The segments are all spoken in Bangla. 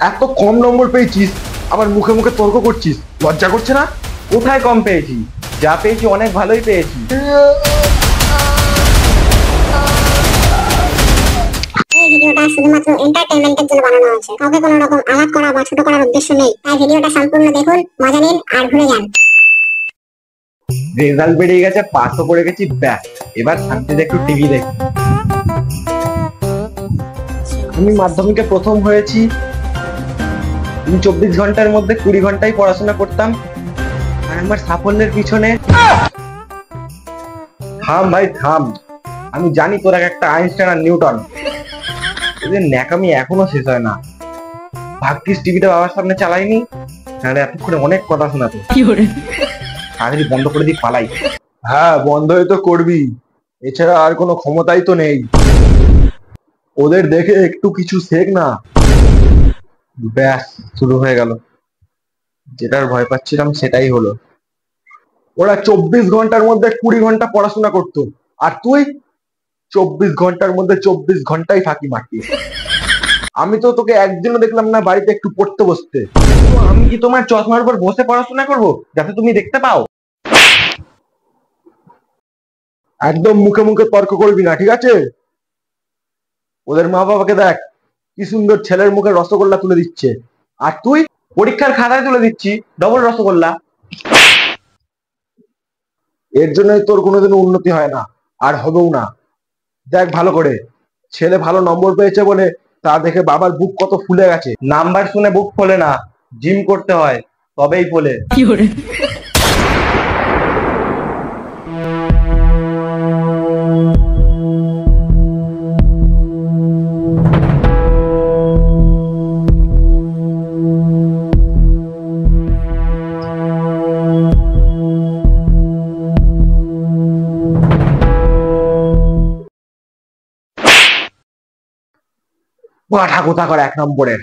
এত কম নম্বর পেয়েছিস, আবার মুখে মুখে তর্ক করছিস, লজ্জা করছে না? কোথায় কম পেয়েছি? যা পেয়েছি অনেক ভালোই পেয়েছি। এই ভিডিওটা শুধুমাত্র এন্টারটেইনমেন্টের জন্য বানানো হয়েছে। কাউকে কোনো রকম আঘাত করা বা ছোট করার উদ্দেশ্য নেই। তাই ভিডিওটা সম্পূর্ণ দেখুন, মজা নিন আর ভুলে যান। রেজাল্ট বেরিয়ে গেছে, পাসও করে গেছি, ব্যাস এবার শান্তিতে একটু টিভি দেখি। আমি মাধ্যমিকে প্রথম হয়েছি। আমি 24 ঘন্টার মধ্যে 20 ঘন্টাই পড়াশোনা করতাম, আর আমার সাফল্যের পিছনে। থাম ভাই থাম, আমি জানি তোরা একটা আইনস্টাইন আর নিউটন। এদের ন্যাকামি এখনো শেষ হয় না। ভাগ্যিস টিভিটা বাবার সামনে চালাইনি, নাহলে এতক্ষণে অনেক কথা শোনাতো। তাড়াতাড়ি বন্ধ করে দিই, পালাই। হ্যাঁ, বন্ধই তো করবি, এছাড়া আর কোনো ক্ষমতাই তো নেই। ওদের দেখে একটু কিছু শেখ না। ব্যাস শুরু হয়ে গেল। যেটার ভয় পাচ্ছিলাম সেটাই হলো। ওরা 24 ঘন্টার মধ্যে 20 ঘন্টা পড়াশোনা করতো, আর তুই 24 ঘন্টার মধ্যে 24 ঘন্টাই ফাঁকি মারতিস। আমি তো তোকে একদিনও দেখলাম না বাড়িতে একটু পড়তে বসতে। তো আমি কি তোমার চশমার উপর বসে পড়াশোনা করব যাতে তুমি দেখতে পাও? একদম মুখে মুখে তর্ক করবি না, ঠিক আছে? ওদের মা বাবাকে দেখ, কি সুন্দর ছেলের মুখে রসগোল্লা তুলে দিচ্ছে, আর তুই পরীক্ষার খাতায় তুলে দিচ্ছি ডবল রসগোল্লা। এর জন্যই তোর কোনোদিনও উন্নতি হয় না, আর হবেও না। দেখ ভালো করে, ছেলে ভালো নম্বর পেয়েছে বলে তা দেখে বাবার বুক কত ফুলে গেছে। নাম্বার শুনে বুক ফোলে না, জিম করতে হয়, তবেই ফোলে। পাঠা কোথা করে 1 নম্বরের।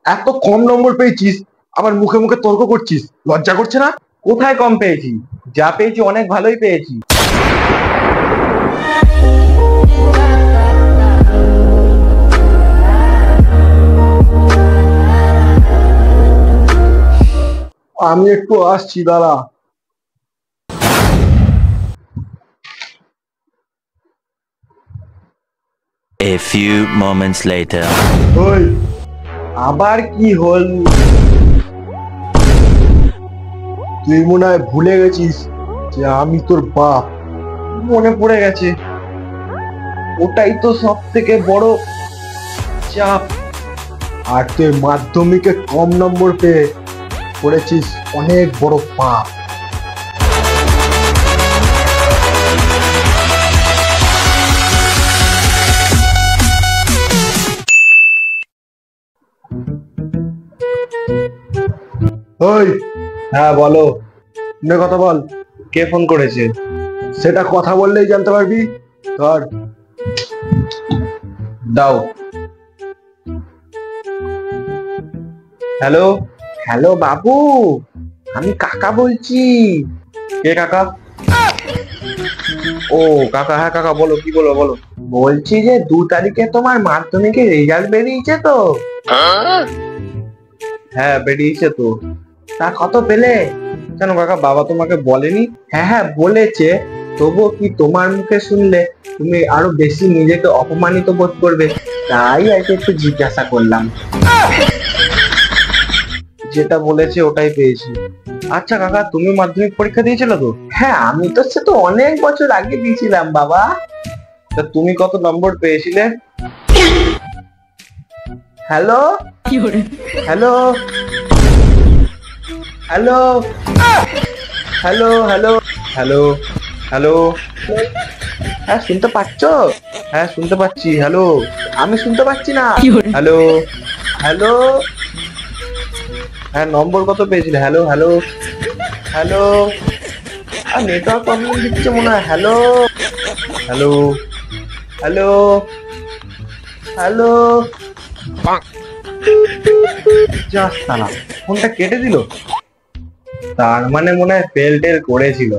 এত কম নম্বর পেয়েছিস, আবার মুখে মুখে তর্ক করছিস, লজ্জা করছে না? কোথায় কম পেয়েছি? যা পেয়েছি অনেক ভালোই পেয়েছি। আমি একটু আসছি, দাঁড়া। A few moments later. ওই, আবার কি হল? তুই মনে হয় ভুলে গেছিস যে আমি তোর বাপ। মনে পড়ে গেছে, ওটাই তো সব থেকে বড় চাপ। আর তুই মাধ্যমিকে কম নম্বর পেয়ে করেছিস অনেক বড় পাপ। ওই, হ্যাঁ বলো। নে কথা বল। কে ফোন করেছে? সেটা কথা বললেই জানতে পারবি। ধর, দাও। হ্যালো। হ্যালো বাবু, আমি কাকা বলছি। কে কাকা? ও কাকা, হ্যাঁ কাকা বলো, কি বলো বলো। বলছি যে 2 তারিখে তোমার মাধ্যমিকের রেজাল্ট বেরিয়েছে তো? হ্যাঁ বেরিয়েছে তো। তা কত পেলে? কেন কাকা, বাবা তোমাকে বলেনি? হ্যাঁ হ্যাঁ বলেছে, তবুও কি তোমার মুখে শুনলে তুমি আরো বেশি নিজেকে অপমানিত বোধ করবে, তাই আর কি একটু জিজ্ঞাসা করলাম। যেটা বলেছে ওটাই পেয়েছি। আচ্ছা কাকা, তুমি মাধ্যমিক পরীক্ষা দিয়েছিলে তো? হ্যাঁ আমি তো সে তো অনেক বছর আগে দিয়েছিলাম বাবা। তা তুমি কত নম্বর পেয়েছিলে? Hello hello hello hello hello hello hello. হ্যাঁ শুনতে পাচ্ছ? হ্যাঁ শুনতে পাচ্ছি। হ্যালো, আমি শুনতে পাচ্ছি না। Hello hello. হ্যাঁ নম্বর কত পেয়েছিলে? Hello hello hello. আর নেটওয়ার্ক প্রবলেম দিচ্ছে মনে হয়। Hello hello hello hello. যাস সালা, ফোনটা কেটে দিল। তার মানে মনে হয় ফেল টেল করেছিল।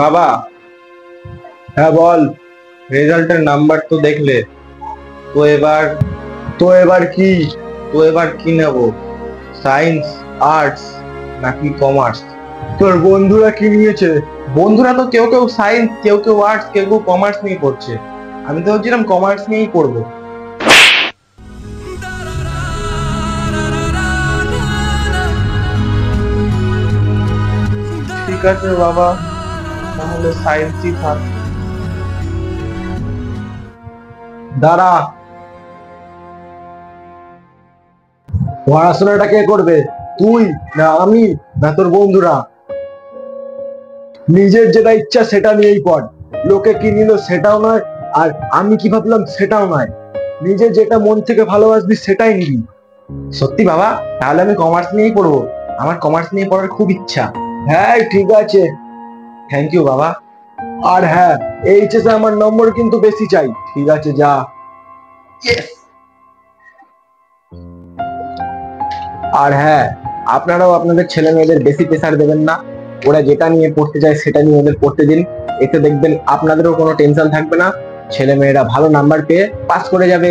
বাবা, হ্যাঁ বল। রেজাল্টের নাম্বার তো দেখলে, তো এবার কি? কি নেব, সায়েন্স, আর্টস নাকি কমার্স? তোর বন্ধুরা কি নিয়েছে? বন্ধুরা তো কেউ কেউ সায়েন্স, কেউ কেউ আর্টস, কেউ কেউ কমার্স নিয়ে পড়ছে। আমি তো ভাবছিলাম কমার্স নিয়েই পড়বো। ঠিক আছে বাবা, তাহলে সায়েন্সই থাক। দাঁড়া, পড়াশোনাটা কে করবে? তুই না আমি না তোর বন্ধুরা? নিজের যেটা ইচ্ছা সেটা নিয়েই পড়। লোকে কি নিল সেটাও নয়, আর আমি কি ভাবলাম সেটাও নয়। নিজে যেটা মন থেকে ভালোবাসবি সেটাই নিবি। সত্যি বাবা, তাহলে আমি কমার্স নিয়েই পড়বো। আমার কমার্স নিয়ে পড়ার খুব ইচ্ছা। হ্যাঁ ঠিক আছে। থ্যাংক ইউ বাবা। আর হ্যাঁ, এইচএসে আমার নম্বর কিন্তু বেশি চাই। ঠিক আছে, যা। আর হ্যাঁ, আপনারাও আপনাদের ছেলে মেয়েদের বেশি প্রেসার দেবেন না। ওরা যেটা নিয়ে পড়তে চায় সেটা নিয়ে ওদের পড়তে দিন। এতে দেখবেন আপনাদেরও কোনো টেনশন থাকবে না, ছেলে মেয়েরা ভালো নাম্বার পেয়ে পাস করে যাবে।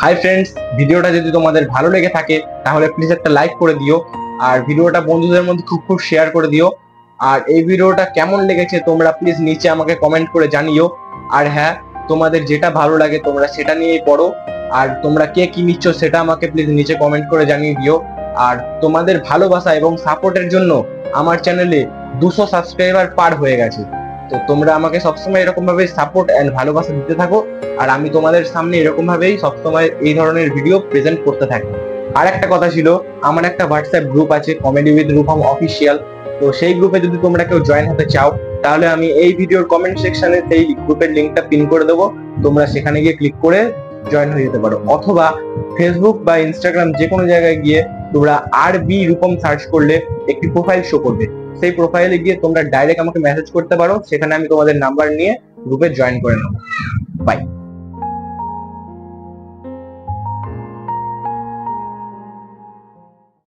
হাই ফ্রেন্ডস, ভিডিওটা যদি তোমাদের ভালো লেগে থাকে তাহলে প্লিজ একটা লাইক করে দিও, আর ভিডিওটা বন্ধুদের মধ্যে খুব খুব শেয়ার করে দিও। আর এই ভিডিওটা কেমন লেগেছে তোমরা প্লিজ নিচে আমাকে কমেন্ট করে জানিও। আর হ্যাঁ, তোমাদের যেটা ভালো লাগে তোমরা সেটা নিয়েই পড়ো। আর তোমরা কে কি নিচ্ছ সেটা আমাকে প্লিজ নিচে কমেন্ট করে জানিয়ে দিও। আর তোমাদের ভালোবাসা এবং সাপোর্টের জন্য আমার চ্যানেলে 200 সাবস্ক্রাইবার পার হয়ে গেছে। তো তোমরা আমাকে সবসময় এরকম ভাবে সাপোর্ট এন্ড ভালোবাসা দিতে থাকো, আর আমি তোমাদের সামনে এরকম ভাবেই সবসময় এই ধরনের ভিডিও প্রেজেন্ট করতে থাকি। আর একটা কথা ছিল, আমার একটা হোয়াটসঅ্যাপ গ্রুপ আছে, কমেডি উইথ রূপম অফিসিয়াল। তো সেই গ্রুপে যদি তোমরা কেউ জয়েন হতে চাও তাহলে আমি এই ভিডিওর কমেন্ট সেকশনে সেই গ্রুপের লিঙ্কটা পিন করে দেবো। তোমরা সেখানে গিয়ে ক্লিক করে জয়েন হয়ে যেতে পারো, অথবা ফেসবুক বা ইনস্টাগ্রাম যে কোনো জায়গায় গিয়ে তোমরা RB রূপম সার্চ করলে একটি প্রোফাইল শো করবে। সেই প্রোফাইলে গিয়ে তোমরা ডাইরেক্ট আমাকে মেসেজ করতে পারো, সেখানে আমি তোমাদের নাম্বার নিয়ে গ্রুপে জয়েন করে নেবো। বাই।